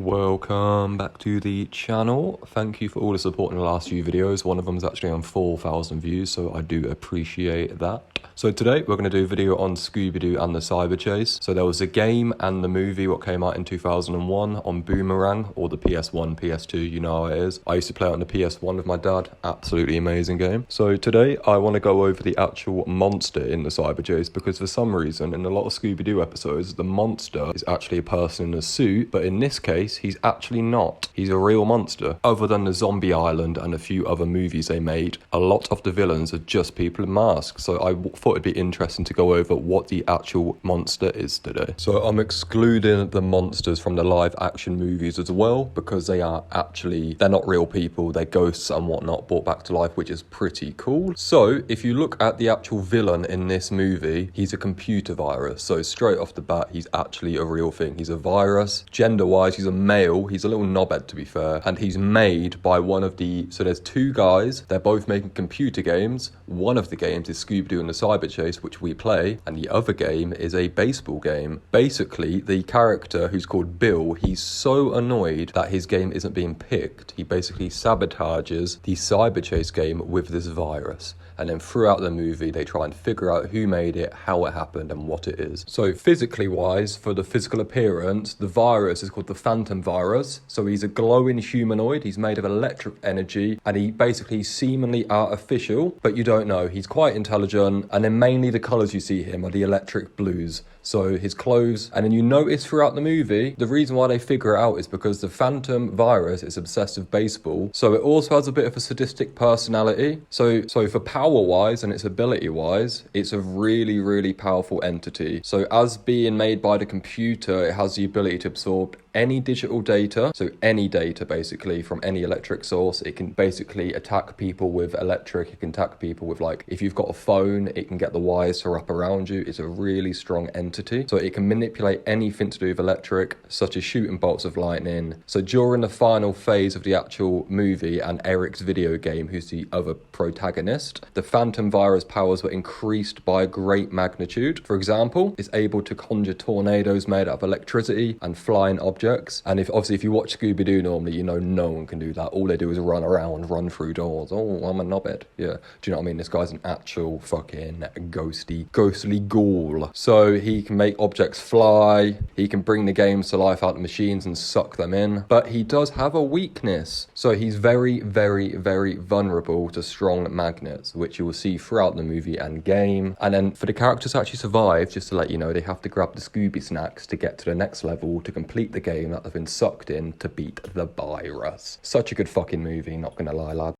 Welcome back to the channel. Thank you for all the support in the last few videos. One of them is actually on 4,000 views, so I do appreciate that. So today we're going to do a video on Scooby-Doo and the Cyber Chase. So there was a game and the movie what came out in 2001 on Boomerang, or the PS1, PS2, you know how it is. I used to play it on the PS1 with my dad. Absolutely amazing game. So today I want to go over the actual monster in the Cyber Chase, because for some reason in a lot of Scooby-Doo episodes the monster is actually a person in a suit, but in this case he's actually not. He's a real monster. Other than the Zombie Island and a few other movies they made, a lot of the villains are just people in masks. So I thought it'd be interesting to go over what the actual monster is today. So I'm excluding the monsters from the live action movies as well, because they're not real people. They're ghosts and whatnot brought back to life, which is pretty cool. So if you look at the actual villain in this movie, he's a computer virus. So straight off the bat, he's actually a real thing. He's a virus. Gender-wise, he's a male. He's a little knobhead, to be fair, and he's made by so there's two guys. They're both making computer games. One of the games is Scooby-Doo and the Cyber Chase, which we play, and the other game is a baseball game. Basically, the character who's called Bill, he's so annoyed that his game isn't being picked, he basically sabotages the Cyber Chase game with this virus. And then throughout the movie, they try and figure out who made it, how it happened, and what it is. So physically wise, for the physical appearance, the virus is called the Phantom virus. So he's a glowing humanoid. He's made of electric energy, and he basically seemingly artificial, but you don't know. He's quite intelligent, and then mainly the colors you see him are the electric blues. So his clothes, and then you notice throughout the movie, the reason why they figure it out is because the Phantom virus is obsessed with baseball. So it also has a bit of a sadistic personality. So for power-wise and its ability-wise, it's a really, really powerful entity. So as being made by the computer, it has the ability to absorb any digital data, so any data basically from any electric source. It can basically attack people with electric. It can attack people with, like, if you've got a phone, it can get the wires to wrap around you. It's a really strong entity. So it can manipulate anything to do with electric, such as shooting bolts of lightning. So during the final phase of the actual movie and Eric's video game, who's the other protagonist, the Phantom virus powers were increased by a great magnitude. For example, it's able to conjure tornadoes made out of electricity and flying objects. And if you watch Scooby-Doo normally, you know no one can do that. All they do is run around, run through doors. Oh, I'm a knobhead. Yeah. Do you know what I mean? This guy's an actual fucking ghostly ghoul. So he can make objects fly. He can bring the games to life out of machines and suck them in. But he does have a weakness. So he's very, very, very vulnerable to strong magnets, which you will see throughout the movie and game. And then for the characters to actually survive, just to let you know, they have to grab the Scooby snacks to get to the next level to complete the game that they've been sucked in to beat the virus. Such a good fucking movie, not gonna lie, lad.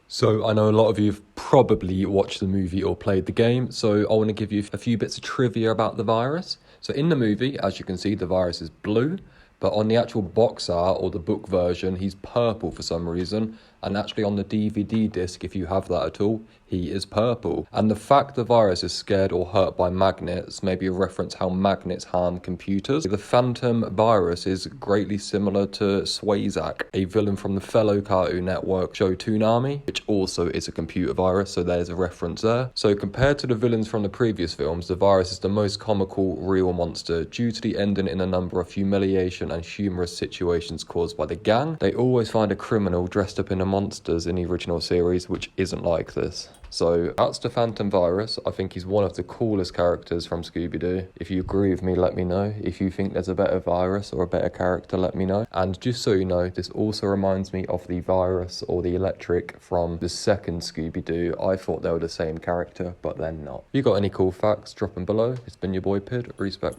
So I know a lot of you have probably watched the movie or played the game, so I want to give you a few bits of trivia about the virus. So in the movie, as you can see, the virus is blue, but on the actual box art or the book version, he's purple for some reason. And actually on the DVD disc, if you have that at all, he is purple. And the fact the virus is scared or hurt by magnets may be a reference how magnets harm computers. The Phantom virus is greatly similar to Swayzak, a villain from the fellow Cartoon Network show Toonami, which also is a computer virus, so there's a reference there. So compared to the villains from the previous films, the virus is the most comical real monster due to the ending in a number of humiliation and humorous situations caused by the gang. They always find a criminal dressed up in a monsters in the original series, which isn't like this. So that's the Phantom virus. I think he's one of the coolest characters from Scooby-Doo. If you agree with me, let me know. If you think there's a better virus or a better character, let me know. And just so you know, this also reminds me of the virus or the electric from the second Scooby-Doo. I thought they were the same character, but they're not. If you got any cool facts, drop them below. It's been your boy Pid. Respect.